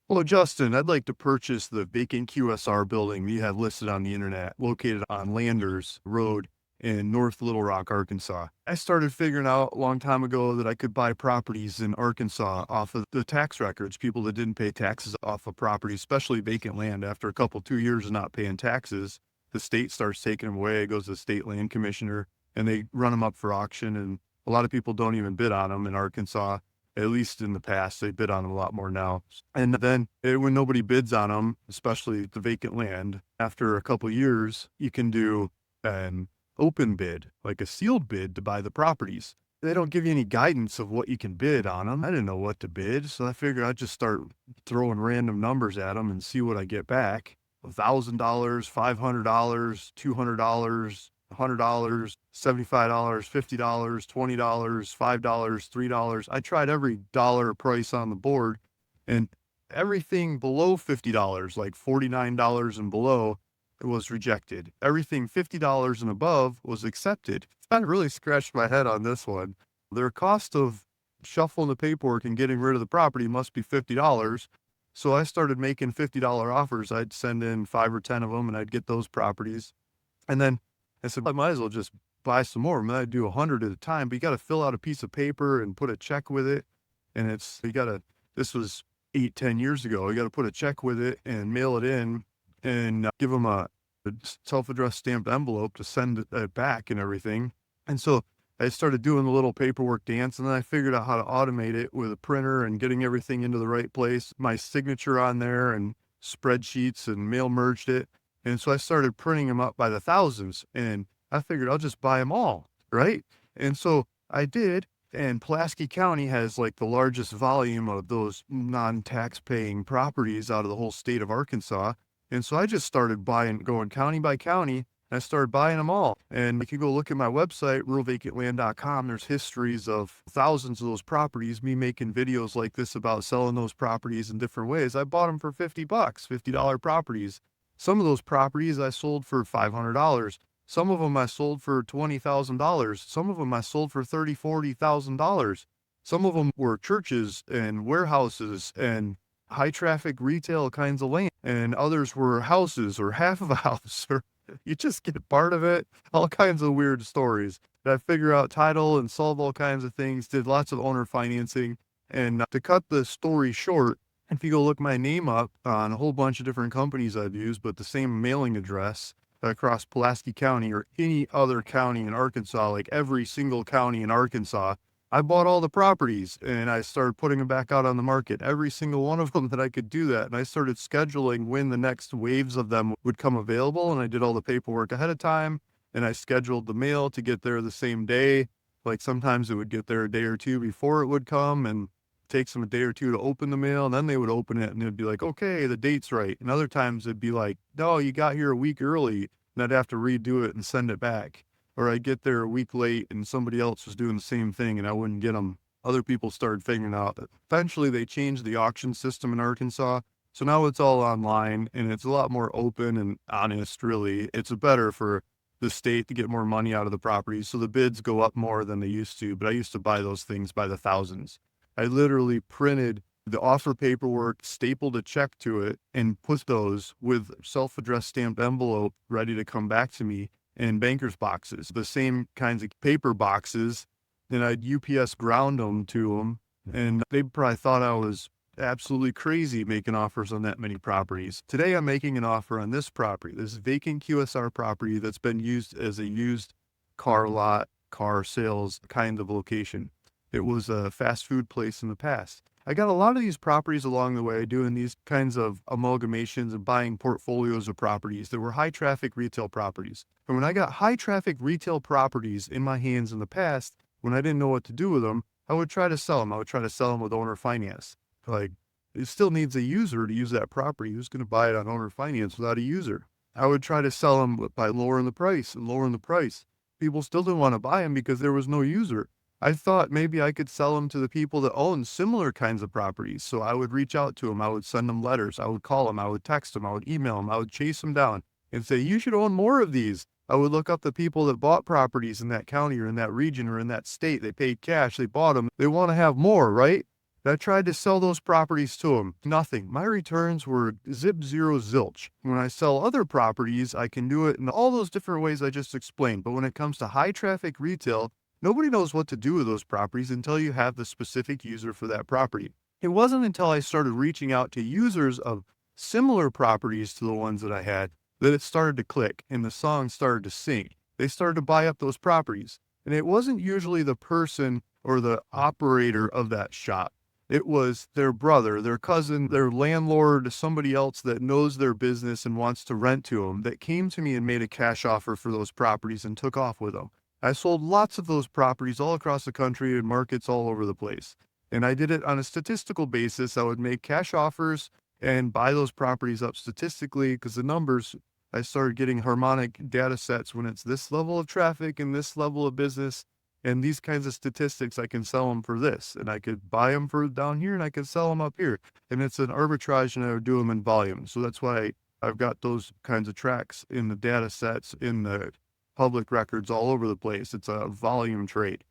Hello, Justin. I'd like to purchase the vacant QSR building you have listed on the internet, located on Landers Road in North Little Rock, Arkansas. I started figuring out a long time ago that I could buy properties in Arkansas off of the tax records, people that didn't pay taxes off of property, especially vacant land. After a couple, 2 years of not paying taxes, the state starts taking them away. It goes to the state land commissioner and they run them up for auction. And a lot of people don't even bid on them in Arkansas. At least in the past, they bid on them a lot more now. And then when nobody bids on them, especially the vacant land, after a couple years, you can do an open bid, like a sealed bid to buy the properties. They don't give you any guidance of what you can bid on them. I didn't know what to bid, so I figured I'd just start throwing random numbers at them and see what I get back. $1,000, $500, $200, $100, $75, $50, $20, $5, $3. I tried every dollar price on the board, and everything below $50, like $49 and below, was rejected. Everything $50 and above was accepted. I really scratched my head on this one. Their cost of shuffling the paperwork and getting rid of the property must be $50. So I started making $50 offers. I'd send in 5 or 10 of them and I'd get those properties. And then I said, I might as well just buy some more. I I'd do 100 at a time, but you got to fill out a piece of paper and put a check with it. And this was 8, 10 years ago. You got to put a check with it and mail it in and give them a self-addressed stamped envelope to send it back and everything. And so I started doing the little paperwork dance, and then I figured out how to automate it with a printer and getting everything into the right place, my signature on there and spreadsheets, and mail merged it. And so I started printing them up by the thousands, and I figured I'll just buy them all, right? And so I did, and Pulaski County has like the largest volume of those non-tax paying properties out of the whole state of Arkansas. And so I just started going county by county, and I started buying them all. And you can go look at my website, ruralvacantland.com. There's histories of thousands of those properties, me making videos like this about selling those properties in different ways. I bought them for $50, $50 properties. Some of those properties I sold for $500. Some of them I sold for $20,000. Some of them I sold for $30,000, $40,000. Some of them were churches and warehouses and high traffic retail kinds of land, and others were houses or half of a house, or you just get part of it. All kinds of weird stories. And I figure out title and solve all kinds of things, did lots of owner financing. And to cut the story short, if you go look my name up on a whole bunch of different companies I've used, but the same mailing address across Pulaski County or any other county in Arkansas, like every single county in Arkansas, I bought all the properties and I started putting them back out on the market, every single one of them that I could do that. And I started scheduling when the next waves of them would come available. And I did all the paperwork ahead of time, and I scheduled the mail to get there the same day. Like sometimes it would get there a day or two before it would come, and takes them a day or two to open the mail, and then they would open it and it'd be like, okay, the date's right. And other times it'd be like, no, you got here a week early, and I'd have to redo it and send it back. Or I'd get there a week late and somebody else was doing the same thing and I wouldn't get them. Other people started figuring out that eventually they changed the auction system in Arkansas. So now it's all online and it's a lot more open and honest, really. It's better for the state to get more money out of the properties. So the bids go up more than they used to, but I used to buy those things by the thousands. I literally printed the offer paperwork, stapled a check to it, and put those with self-addressed stamped envelope ready to come back to me in banker's boxes, the same kinds of paper boxes. And I'd UPS ground them to them. And they probably thought I was absolutely crazy making offers on that many properties. Today, I'm making an offer on this property, this vacant QSR property that's been used as a used car lot, car sales kind of location. It was a fast food place in the past. I got a lot of these properties along the way doing these kinds of amalgamations and buying portfolios of properties that were high traffic retail properties. And when I got high traffic retail properties in my hands in the past, when I didn't know what to do with them, I would try to sell them. I would try to sell them with owner finance. Like, it still needs a user to use that property. Who's going to buy it on owner finance without a user? I would try to sell them by lowering the price and lowering the price. People still didn't want to buy them because there was no user. I thought maybe I could sell them to the people that own similar kinds of properties. So I would reach out to them. I would send them letters. I would call them. I would text them. I would email them. I would chase them down and say, you should own more of these. I would look up the people that bought properties in that county or in that region or in that state. They paid cash. They bought them. They want to have more, right? I tried to sell those properties to them. Nothing. My returns were zip zero zilch. When I sell other properties, I can do it in all those different ways I just explained. But when it comes to high traffic retail, nobody knows what to do with those properties until you have the specific user for that property. It wasn't until I started reaching out to users of similar properties to the ones that I had that it started to click and the song started to sing. They started to buy up those properties. And it wasn't usually the person or the operator of that shop. It was their brother, their cousin, their landlord, somebody else that knows their business and wants to rent to them that came to me and made a cash offer for those properties and took off with them. I sold lots of those properties all across the country and markets all over the place. And I did it on a statistical basis. I would make cash offers and buy those properties up statistically because the numbers, I started getting harmonic data sets when it's this level of traffic and this level of business. And these kinds of statistics, I can sell them for this, and I could buy them for down here, and I could sell them up here. And it's an arbitrage, and I would do them in volume. So that's why I've got those kinds of tracks in the data sets, in the public records all over the place. It's a volume trade.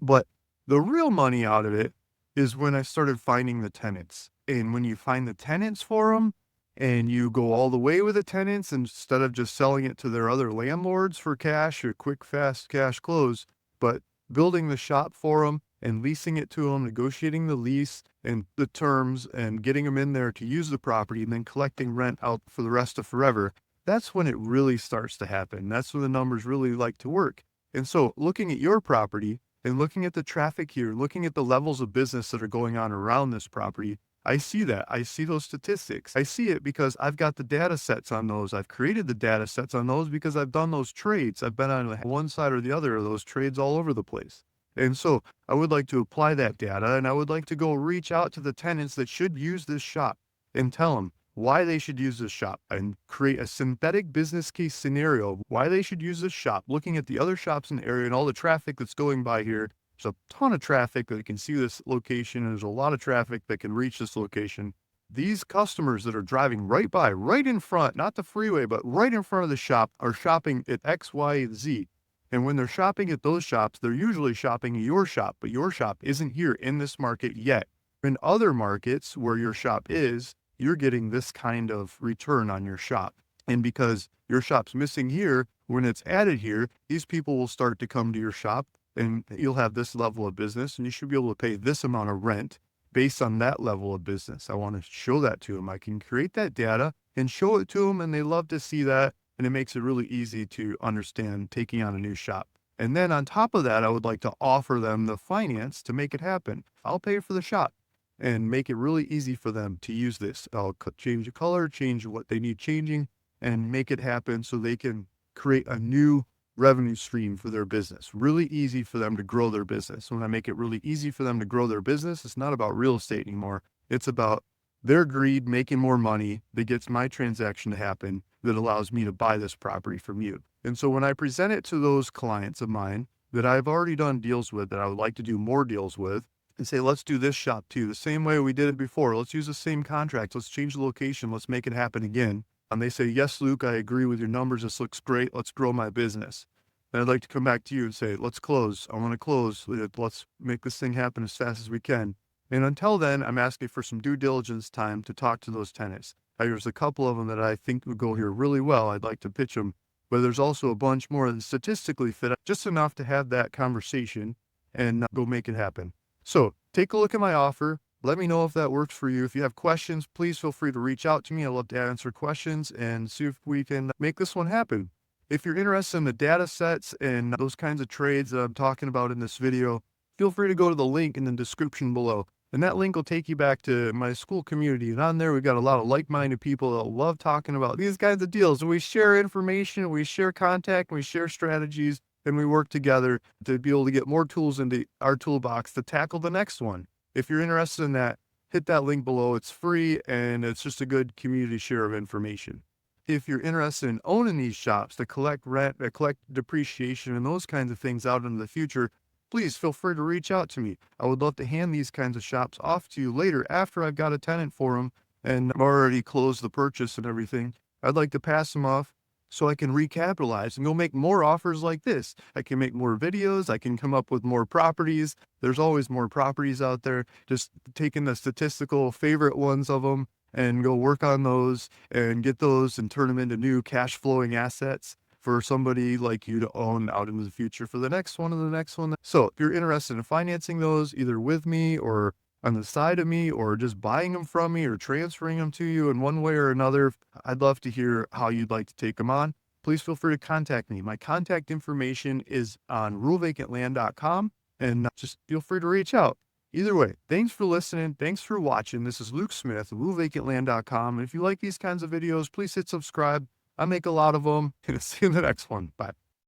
But the real money out of it is when I started finding the tenants. And when you find the tenants for them, and you go all the way with the tenants instead of just selling it to their other landlords for cash or quick, fast cash close, but building the shop for them and leasing it to them, negotiating the lease and the terms and getting them in there to use the property and then collecting rent out for the rest of forever. That's when it really starts to happen. That's when the numbers really like to work. And so looking at your property and looking at the traffic here, looking at the levels of business that are going on around this property, I see that. I see those statistics. I see it because I've got the data sets on those. I've created the data sets on those because I've done those trades. I've been on one side or the other of those trades all over the place. And so I would like to apply that data and I would like to go reach out to the tenants that should use this shop and tell them why they should use this shop and create a synthetic business case scenario, why they should use this shop, looking at the other shops in the area and all the traffic that's going by here. There's a ton of traffic that can see this location, and there's a lot of traffic that can reach this location. These customers that are driving right by, right in front, not the freeway, but right in front of the shop, are shopping at X, Y, and Z. And when they're shopping at those shops, they're usually shopping at your shop, but your shop isn't here in this market yet. In other markets where your shop is, you're getting this kind of return on your shop. And because your shop's missing here, when it's added here, these people will start to come to your shop. And you'll have this level of business and you should be able to pay this amount of rent based on that level of business. I want to show that to them. I can create that data and show it to them, and they love to see that. And it makes it really easy to understand taking on a new shop. And then on top of that, I would like to offer them the finance to make it happen. I'll pay for the shop and make it really easy for them to use this. I'll change the color, change what they need changing, and make it happen so they can create a new revenue stream for their business. Really easy for them to grow their business. When I make it really easy for them to grow their business, it's not about real estate anymore. It's about their greed making more money that gets my transaction to happen that allows me to buy this property from you. And so when I present it to those clients of mine that I've already done deals with, that I would like to do more deals with, and say, let's do this shop too, the same way we did it before. Let's use the same contract. Let's change the location. Let's make it happen again. And they say, yes, Luke, I agree with your numbers. This looks great. Let's grow my business. And I'd like to come back to you and say, let's close. I want to close. Let's make this thing happen as fast as we can. And until then, I'm asking for some due diligence time to talk to those tenants. There's a couple of them that I think would go here really well. I'd like to pitch them. But there's also a bunch more that statistically fit just enough to have that conversation and go make it happen. So take a look at my offer. Let me know if that works for you. If you have questions, please feel free to reach out to me. I'd love to answer questions and see if we can make this one happen. If you're interested in the data sets and those kinds of trades that I'm talking about in this video, feel free to go to the link in the description below. And that link will take you back to my school community. And on there, we've got a lot of like-minded people that love talking about these kinds of deals. And we share information, we share contact, we share strategies, and we work together to be able to get more tools into our toolbox to tackle the next one. If you're interested in that, hit that link below. It's free, and it's just a good community share of information. If you're interested in owning these shops to collect rent, to collect depreciation, and those kinds of things out into the future, please feel free to reach out to me. I would love to hand these kinds of shops off to you later after I've got a tenant for them and I've already closed the purchase and everything. I'd like to pass them off so I can recapitalize and go make more offers like this. I can make more videos. I can come up with more properties. There's always more properties out there. Just taking the statistical favorite ones of them and go work on those and get those and turn them into new cash flowing assets for somebody like you to own out into the future for the next one and the next one. So if you're interested in financing those either with me or on the side of me or just buying them from me or transferring them to you in one way or another, I'd love to hear how you'd like to take them on. Please feel free to contact me. My contact information is on ruralvacantland.com, and just feel free to reach out. Either way, thanks for listening. Thanks for watching. This is Luke Smith of ruralvacantland.com. And if you like these kinds of videos, please hit subscribe. I make a lot of them. And see you in the next one. Bye.